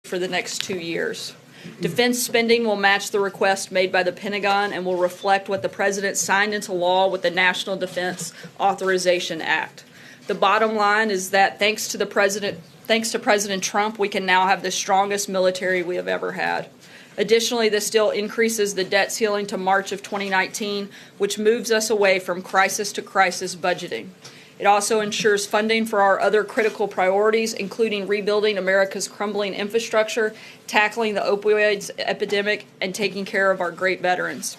for the next 2 years. Defense spending will match the request made by the Pentagon and will reflect what the President signed into law with the National Defense Authorization Act. The bottom line is that thanks to President Trump, we can now have the strongest military we have ever had. Additionally, this deal increases the debt ceiling to March of 2019, which moves us away from crisis to crisis budgeting. It also ensures funding for our other critical priorities, including rebuilding America's crumbling infrastructure, tackling the opioids epidemic, and taking care of our great veterans.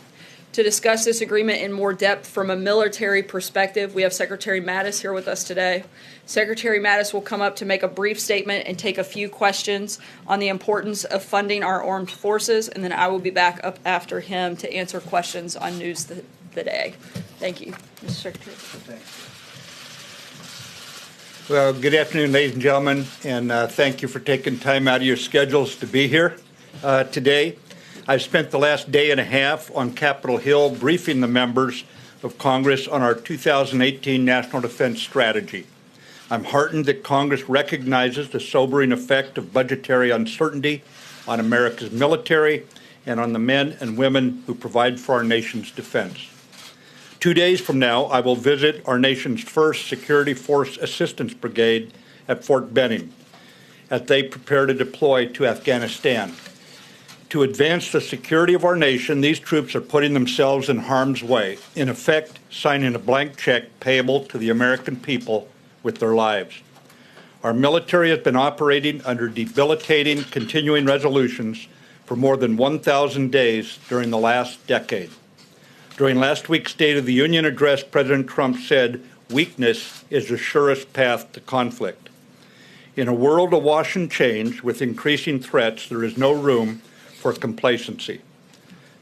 To discuss this agreement in more depth from a military perspective, we have Secretary Mattis here with us today. Secretary Mattis will come up to make a brief statement and take a few questions on the importance of funding our armed forces, and then I will be back up after him to answer questions on news the day. Thank you, Mr. Secretary. Thanks. Well, good afternoon, ladies and gentlemen, and thank you for taking time out of your schedules to be here today. I've spent the last day and a half on Capitol Hill briefing the members of Congress on our 2018 National Defense Strategy. I'm heartened that Congress recognizes the sobering effect of budgetary uncertainty on America's military and on the men and women who provide for our nation's defense. 2 days from now, I will visit our nation's first Security Force Assistance Brigade at Fort Benning as they prepare to deploy to Afghanistan. To advance the security of our nation, these troops are putting themselves in harm's way, in effect, signing a blank check payable to the American people with their lives. Our military has been operating under debilitating continuing resolutions for more than 1,000 days during the last decade. During last week's State of the Union address, President Trump said, "Weakness is the surest path to conflict." In a world awash in change with increasing threats, there is no room for complacency.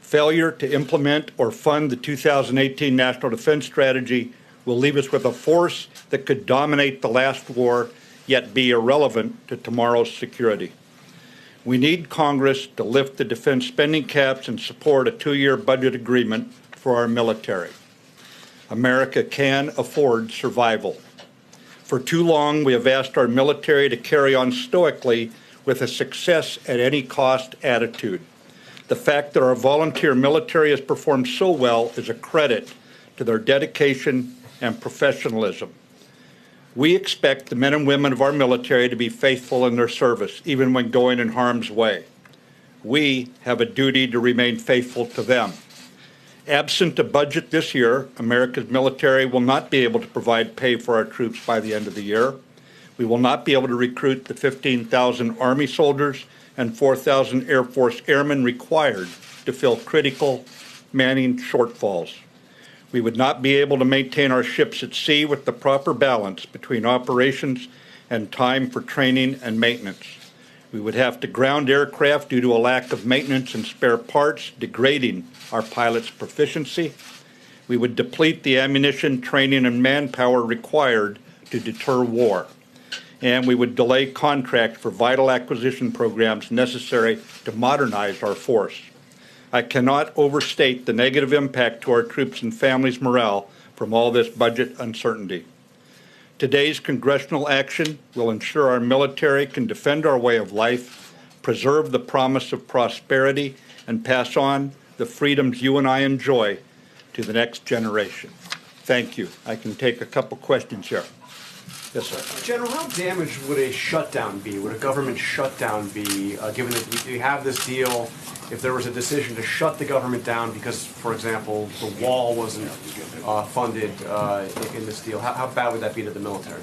Failure to implement or fund the 2018 National Defense Strategy will leave us with a force that could dominate the last war, yet be irrelevant to tomorrow's security. We need Congress to lift the defense spending caps and support a 2-year budget agreement for our military. America can afford survival. For too long, we have asked our military to carry on stoically with a success at any cost attitude. The fact that our volunteer military has performed so well is a credit to their dedication and professionalism. We expect the men and women of our military to be faithful in their service, even when going in harm's way. We have a duty to remain faithful to them. Absent a budget this year, America's military will not be able to provide pay for our troops by the end of the year. We will not be able to recruit the 15,000 Army soldiers and 4,000 Air Force airmen required to fill critical manning shortfalls. We would not be able to maintain our ships at sea with the proper balance between operations and time for training and maintenance. We would have to ground aircraft due to a lack of maintenance and spare parts, degrading our pilots' proficiency. We would deplete the ammunition, training, and manpower required to deter war. And we would delay contracts for vital acquisition programs necessary to modernize our force. I cannot overstate the negative impact to our troops and families' morale from all this budget uncertainty. Today's congressional action will ensure our military can defend our way of life, preserve the promise of prosperity, and pass on the freedoms you and I enjoy to the next generation. Thank you. I can take a couple questions here. Yes, sir. General, how damaged would a shutdown be? Would a government shutdown be, given that we have this deal, if there was a decision to shut the government down because, for example, the wall wasn't funded in this deal, how bad would that be to the military?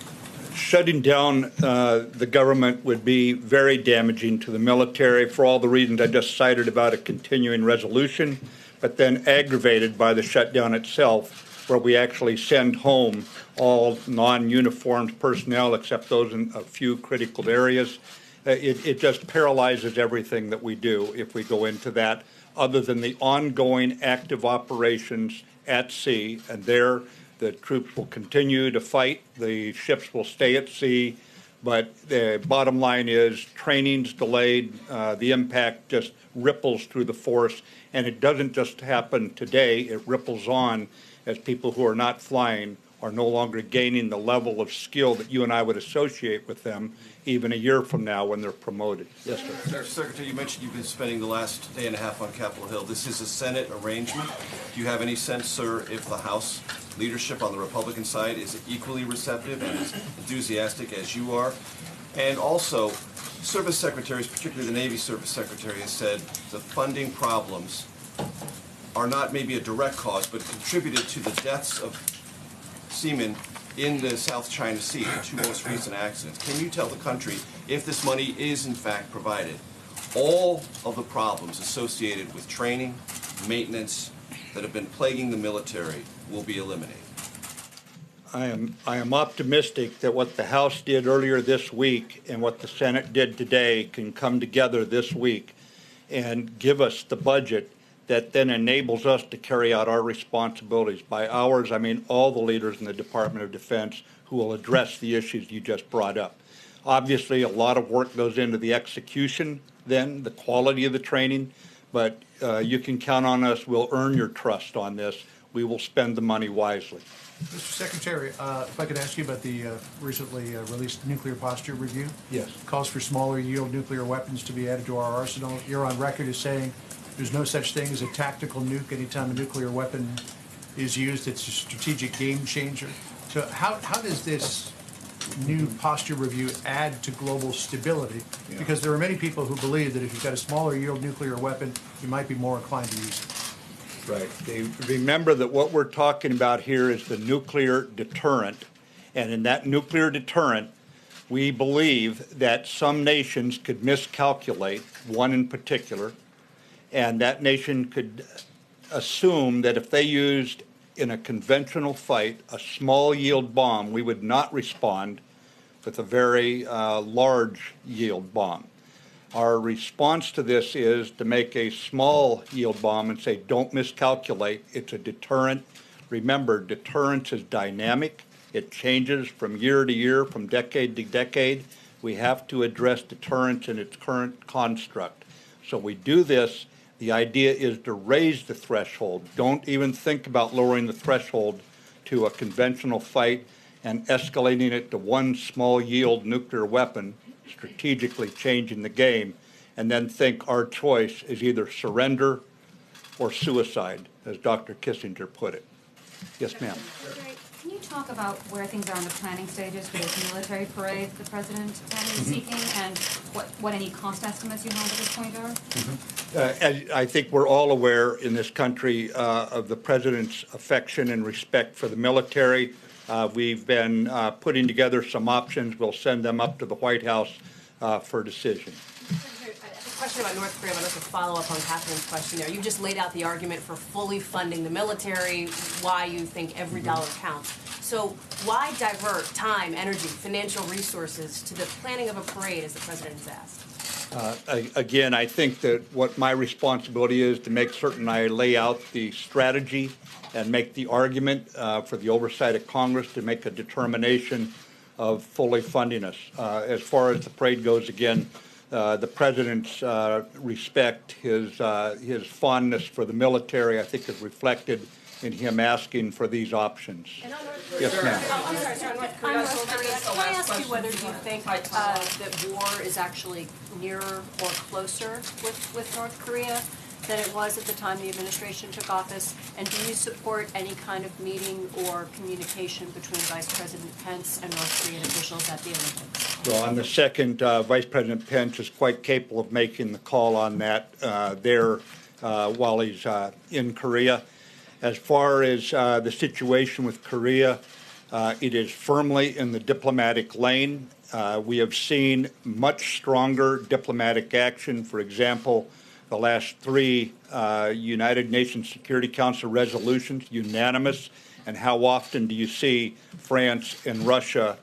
Shutting down the government would be very damaging to the military for all the reasons I just cited about a continuing resolution, but then aggravated by the shutdown itself, where we actually send home all non-uniformed personnel except those in a few critical areas. It just paralyzes everything that we do if we go into that, other than the ongoing active operations at sea, and there the troops will continue to fight, the ships will stay at sea, but the bottom line is training's delayed, the impact just ripples through the force, and it doesn't just happen today, it ripples on as people who are not flying are no longer gaining the level of skill that you and I would associate with them even a year from now when they're promoted. Yes, sir. Mr. Secretary, you mentioned you've been spending the last day and a half on Capitol Hill. This is a Senate arrangement. Do you have any sense, sir, if the House leadership on the Republican side is equally receptive and as enthusiastic as you are? And also, service secretaries, particularly the Navy Service Secretary, has said the funding problems are not maybe a direct cause, but contributed to the deaths of seamen in the South China Sea, the two most recent accidents. Can you tell the country, if this money is in fact provided, all of the problems associated with training, maintenance, that have been plaguing the military will be eliminated? I am optimistic that what the House did earlier this week and what the Senate did today can come together this week and give us the budget that then enables us to carry out our responsibilities. By ours, I mean all the leaders in the Department of Defense who will address the issues you just brought up. Obviously, a lot of work goes into the execution then, the quality of the training, but you can count on us. We'll earn your trust on this. We will spend the money wisely. Mr. Secretary, if I could ask you about the recently released nuclear posture review. Yes. Calls for smaller yield nuclear weapons to be added to our arsenal. You're on record as saying there's no such thing as a tactical nuke. Anytime a nuclear weapon is used, it's a strategic game changer. So how does this new posture review add to global stability? Yeah. Because there are many people who believe that if you've got a smaller yield nuclear weapon, you might be more inclined to use it. Right. Remember that what we're talking about here is the nuclear deterrent. And in that nuclear deterrent, we believe that some nations could miscalculate, one in particular, and that nation could assume that if they used in a conventional fight a small yield bomb, we would not respond with a very large yield bomb. Our response to this is to make a small yield bomb and say, don't miscalculate. It's a deterrent. Remember, deterrence is dynamic. It changes from year to year, from decade to decade. We have to address deterrence in its current construct. So we do this. The idea is to raise the threshold. Don't even think about lowering the threshold to a conventional fight and escalating it to one small yield nuclear weapon, strategically changing the game, and then think our choice is either surrender or suicide, as Dr. Kissinger put it. Yes, ma'am. Can you talk about where things are in the planning stages for this military parade the president is seeking, and what any cost estimates you have at this point are? As I think we're all aware in this country of the president's affection and respect for the military. We've been putting together some options. We'll send them up to the White House for decision. A question about North Korea, but also follow up on Catherine's question there. You just laid out the argument for fully funding the military, why you think every dollar counts. So why divert time, energy, financial resources to the planning of a parade, as the president has asked? Again, I think that what my responsibility is to make certain I lay out the strategy and make the argument for the oversight of Congress to make a determination of fully funding us. As far as the parade goes, again, the president's respect, his fondness for the military, I think is reflected in him asking for these options. Yes, ma'am. I'm sorry, on North Korea. Can I ask you whether you think that war is actually nearer or closer with North Korea than it was at the time the administration took office? And do you support any kind of meeting or communication between Vice President Pence and North Korean officials at the Olympics? Well, on the second, Vice President Pence is quite capable of making the call on that while he's in Korea. As far as the situation with Korea, it is firmly in the diplomatic lane. We have seen much stronger diplomatic action. For example, the last three United Nations Security Council resolutions, unanimous. And how often do you see France and Russia,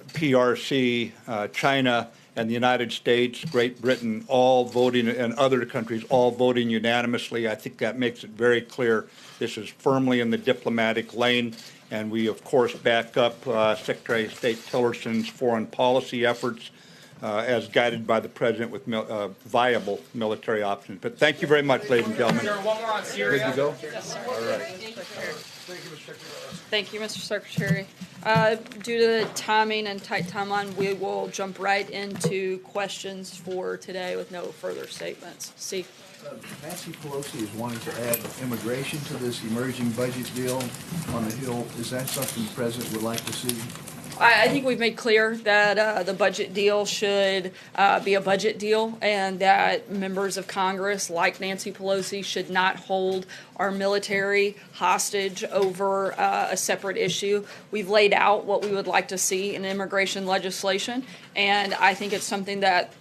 PRC, China, and the United States, Great Britain, all voting, and other countries all voting unanimously? I think that makes it very clear this is firmly in the diplomatic lane. And we, of course, back up Secretary of State Tillerson's foreign policy efforts as guided by the president with viable military options. But thank you very much, ladies and gentlemen. One more on Syria. Good to go? Yes, sir. All right. Thank you, Mr. Secretary. Due to the timing and tight timeline, we will jump right into questions for today with no further statements. See. Nancy Pelosi is wanting to add immigration to this emerging budget deal on the Hill. Is that something the president would like to see? I think we've made clear that the budget deal should be a budget deal, and that members of Congress, like Nancy Pelosi, should not hold our military hostage over a separate issue. We've laid out what we would like to see in immigration legislation, and I think it's something that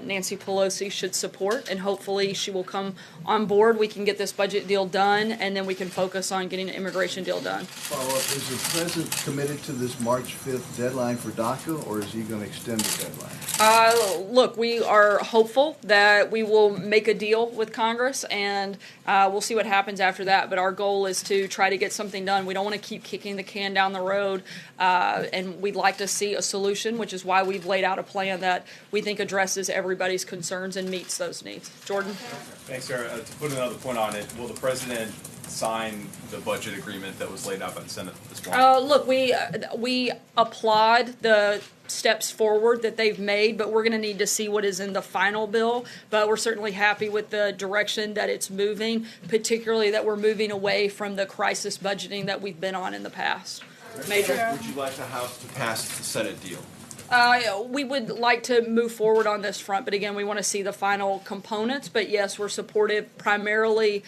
Nancy Pelosi should support, and hopefully she will come on board. We can get this budget deal done, and then we can focus on getting an immigration deal done. Follow-up, is the president committed to this March 5th deadline for DACA, or is he going to extend the deadline? Look, we are hopeful that we will make a deal with Congress, and we'll see what happens after that. But our goal is to try to get something done. We don't want to keep kicking the can down the road, and we'd like to see a solution, which is why we've laid out a plan that we think addresses everybody's concerns and meets those needs. Jordan? Thanks, Sarah. To put another point on it, will the president sign the budget agreement that was laid out by the Senate this morning? Look, we applaud the steps forward that they've made, but we're going to need to see what is in the final bill. But we're certainly happy with the direction that it's moving, particularly that we're moving away from the crisis budgeting that we've been on in the past. Major? Would you like the House to pass the Senate deal? We would like to move forward on this front, but again, we want to see the final components. But yes, we're supportive primarily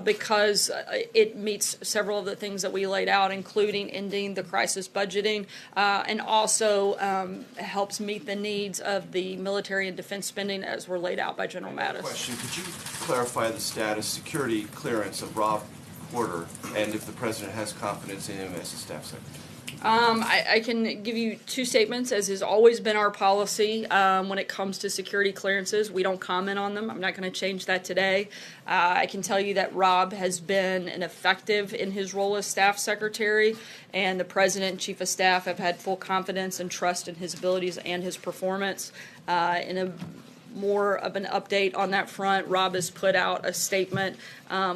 because it meets several of the things that we laid out, including ending the crisis budgeting, and also helps meet the needs of the military and defense spending as were laid out by General Mattis. Question, could you clarify the status, security clearance of Rob Porter, and if the president has confidence in him as a staff secretary? I can give you two statements, as has always been our policy when it comes to security clearances. We don't comment on them. I'm not going to change that today. I can tell you that Rob has been an effective in his role as staff secretary, and the president and chief of staff have had full confidence and trust in his abilities and his performance. In a more of an update on that front, Rob has put out a statement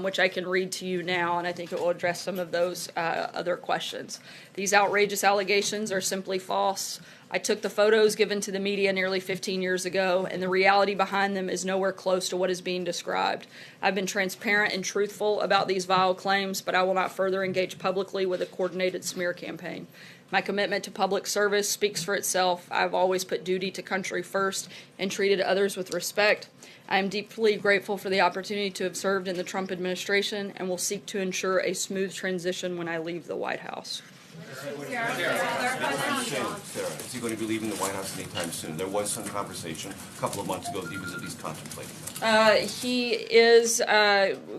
which I can read to you now, and I think it will address some of those other questions. These outrageous allegations are simply false. I took the photos given to the media nearly 15 years ago, and the reality behind them is nowhere close to what is being described. I've been transparent and truthful about these vile claims, but I will not further engage publicly with a coordinated smear campaign. My commitment to public service speaks for itself. I've always put duty to country first and treated others with respect. I am deeply grateful for the opportunity to have served in the Trump administration and will seek to ensure a smooth transition when I leave the White House. Sarah, is he going to be leaving the White House anytime soon? There was some conversation a couple of months ago that he was at least contemplating that. He is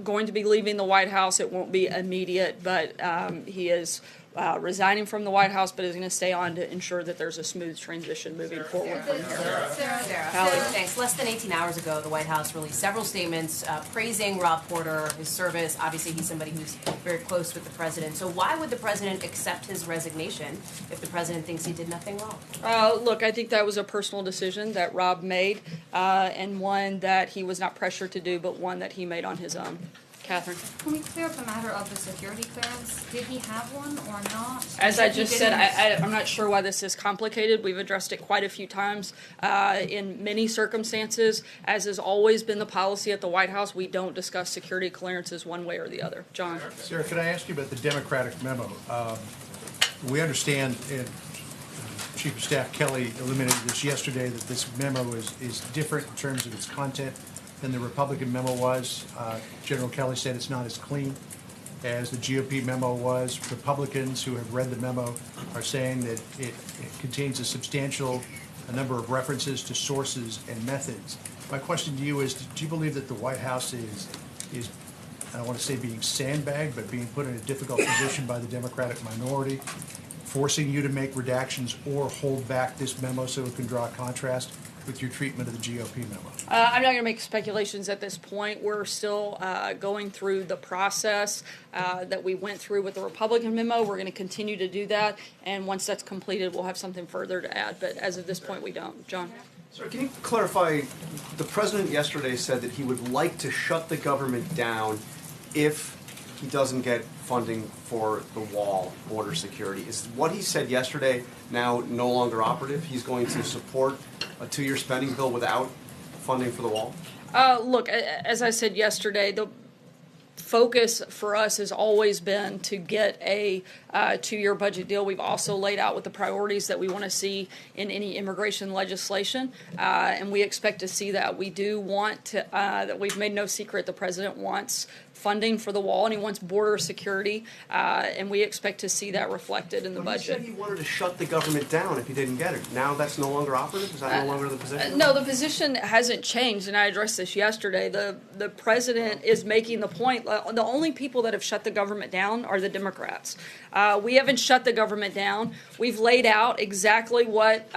going to be leaving the White House. It won't be immediate, but he is resigning from the White House, but is going to stay on to ensure that there's a smooth transition moving forward from here. Sarah, thanks. Less than 18 hours ago, the White House released several statements praising Rob Porter, his service. Obviously, he's somebody who's very close with the president. So why would the president accept his resignation if the president thinks he did nothing wrong? Look, I think that was a personal decision that Rob made, and one that he was not pressured to do, but one that he made on his own. Catherine? Can we clear up the matter of the security clearance? Did he have one or not? As I just said, I'm not sure why this is complicated. We've addressed it quite a few times in many circumstances. As has always been the policy at the White House, we don't discuss security clearances one way or the other. John? Sarah, can I ask you about the Democratic memo? We understand, and Chief of Staff Kelly illuminated this yesterday, that this memo is different in terms of its content than the Republican memo was. General Kelly said it's not as clean as the GOP memo was. Republicans who have read the memo are saying that it contains a substantial number of references to sources and methods. My question to you is, do you believe that the White House is I don't want to say being sandbagged, but being put in a difficult position by the Democratic minority, forcing you to make redactions or hold back this memo so it can draw a contrast with your treatment of the GOP memo? I'm not going to make speculations at this point. We're still going through the process that we went through with the Republican memo. We're going to continue to do that, and once that's completed, we'll have something further to add. But as of this point, we don't. John? Sir, can you clarify, the president yesterday said that he would like to shut the government down if he doesn't get funding for the wall, border security. Is what he said yesterday now no longer operative? He's going to support a 2-year spending bill without funding for the wall? Look, as I said yesterday, the focus for us has always been to get a 2-year budget deal. We've also laid out what the priorities that we want to see in any immigration legislation, and we expect to see that. We do want to, that we've made no secret the president wants funding for the wall and he wants border security, and we expect to see that reflected in the budget. He said he wanted to shut the government down if he didn't get it. Now that's no longer operative? Is that no longer the position? No, the position hasn't changed, and I addressed this yesterday. The president is making the point, the only people that have shut the government down are the Democrats. We haven't shut the government down. We've laid out exactly what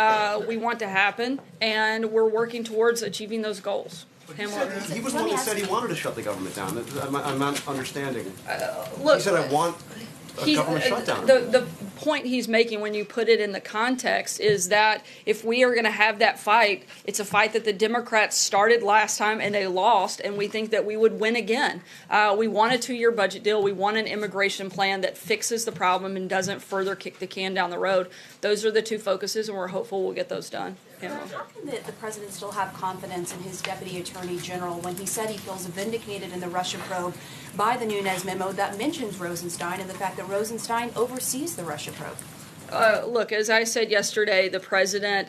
we want to happen, and we're working towards achieving those goals. He was the one that said he wanted to shut the government down. I'm not understanding. Look, He said, I want a government shutdown. The point he's making when you put it in the context is that if we are going to have that fight, it's a fight that the Democrats started last time and they lost, and we think that we would win again. We want a 2-year budget deal. We want an immigration plan that fixes the problem and doesn't further kick the can down the road. Those are the two focuses, and we're hopeful we'll get those done. How can the president still have confidence in his deputy attorney general when he said he feels vindicated in the Russia probe by the Nunes memo that mentions Rosenstein and the fact that Rosenstein oversees the Russia probe? Look, as I said yesterday, the president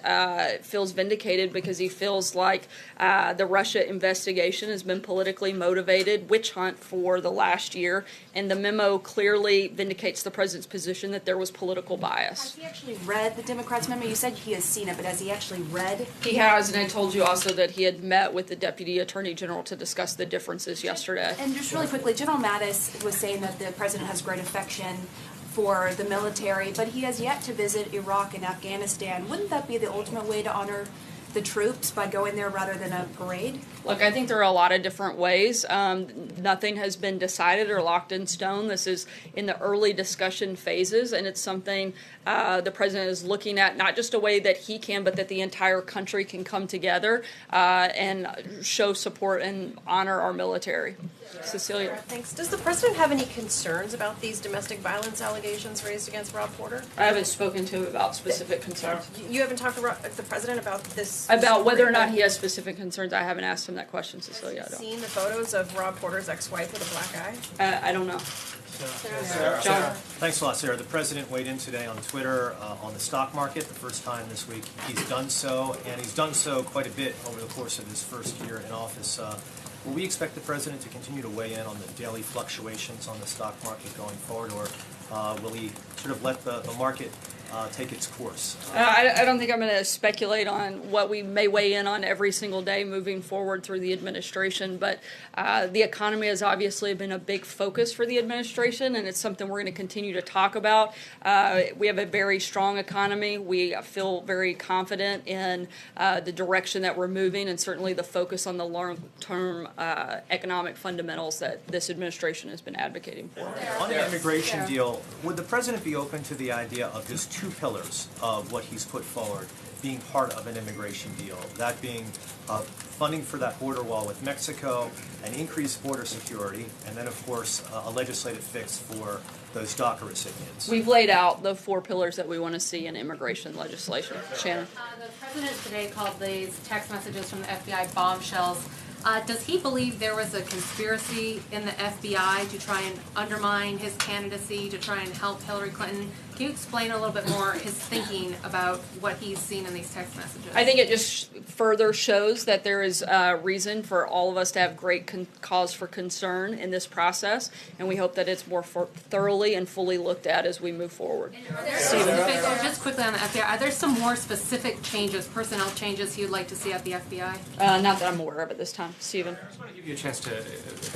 feels vindicated because he feels like the Russia investigation has been politically motivated witch hunt for the last year, and the memo clearly vindicates the president's position that there was political bias. Has he actually read the Democrats' memo? You said he has seen it, but has he actually read? He has, and I told you also that he had met with the deputy attorney general to discuss the differences yesterday. And just really quickly, General Mattis was saying that the president has great affection for the military, but he has yet to visit Iraq and Afghanistan. Wouldn't that be the ultimate way to honor the troops by going there rather than a parade? Look, I think there are a lot of different ways. Nothing has been decided or locked in stone. This is in the early discussion phases, and it's something the president is looking at, not just a way that he can, but that the entire country can come together and show support and honor our military. Cecilia. Thanks. Does the president have any concerns about these domestic violence allegations raised against Rob Porter? I haven't spoken to him about specific concerns. You haven't talked to the president about this? About whether or not he has specific concerns, I haven't asked him that question, Cecilia. Have you seen the photos of Rob Porter's ex-wife with a black eye? I don't know. Sarah. Thanks a lot, Sarah. The president weighed in today on Twitter on the stock market, the first time this week. He's done so, and he's done so quite a bit over the course of his first year in office. Will we expect the president to continue to weigh in on the daily fluctuations on the stock market going forward, or will he sort of let the market take its course? I don't think I'm going to speculate on what we may weigh in on every single day moving forward through the administration, but the economy has obviously been a big focus for the administration, and it's something we're going to continue to talk about. We have a very strong economy. We feel very confident in the direction that we're moving, and certainly the focus on the long-term economic fundamentals that this administration has been advocating for. On the immigration deal, would the president be open to the idea of just two pillars of what he's put forward being part of an immigration deal, that being funding for that border wall with Mexico, an increased border security, and then, of course, a legislative fix for those DACA recipients? We've laid out the 4 pillars that we want to see in immigration legislation. Shannon. The president today called these text messages from the FBI bombshells. Does he believe there was a conspiracy in the FBI to try and undermine his candidacy, to try and help Hillary Clinton? Can you explain a little bit more his thinking about what he's seen in these text messages? I think it just further shows that there is reason for all of us to have great cause for concern in this process, and we hope that it's more thoroughly and fully looked at as we move forward. Just quickly on the FBI, are there some more specific changes, personnel changes you'd like to see at the FBI? Not that I'm aware of at this time. Stephen. I just want to give you a chance to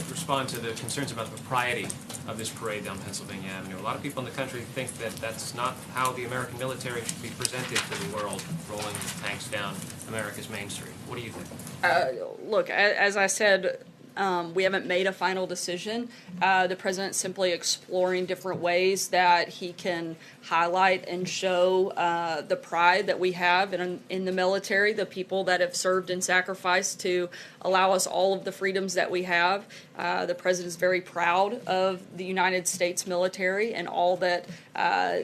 respond to the concerns about the propriety of this parade down Pennsylvania Avenue. A lot of people in the country think that that's not how the American military should be presented to the world, rolling tanks down America's Main Street. What do you think? Look, as I said We haven't made a final decision. The president's simply exploring different ways that he can highlight and show the pride that we have in the military, the people that have served and sacrificed to allow us all of the freedoms that we have. The president is very proud of the United States military and all that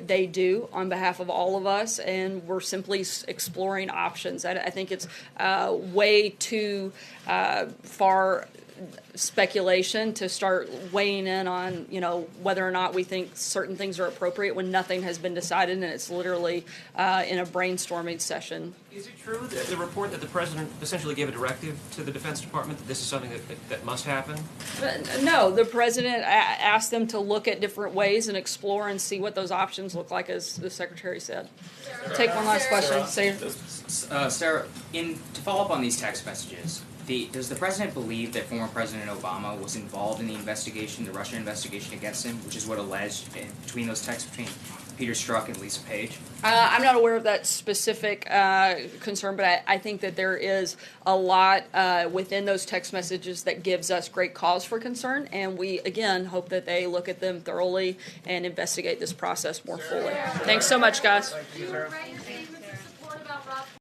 they do on behalf of all of us, and we're simply exploring options. I think it's way too far speculation to start weighing in on, whether or not we think certain things are appropriate when nothing has been decided and it's literally in a brainstorming session. Is it true that the report that the president essentially gave a directive to the Defense Department that this is something that must happen? No, the president asked them to look at different ways and explore and see what those options look like, as the secretary said. Take one last question. Sarah, to follow up on these text messages, does the president believe that former President Obama was involved in the investigation, the Russian investigation against him, which is what alleged between those texts between Peter Strzok and Lisa Page? I'm not aware of that specific concern, but I think that there is a lot within those text messages that gives us great cause for concern, and we, again, hope that they look at them thoroughly and investigate this process more fully. Thanks so much, guys. You were ready to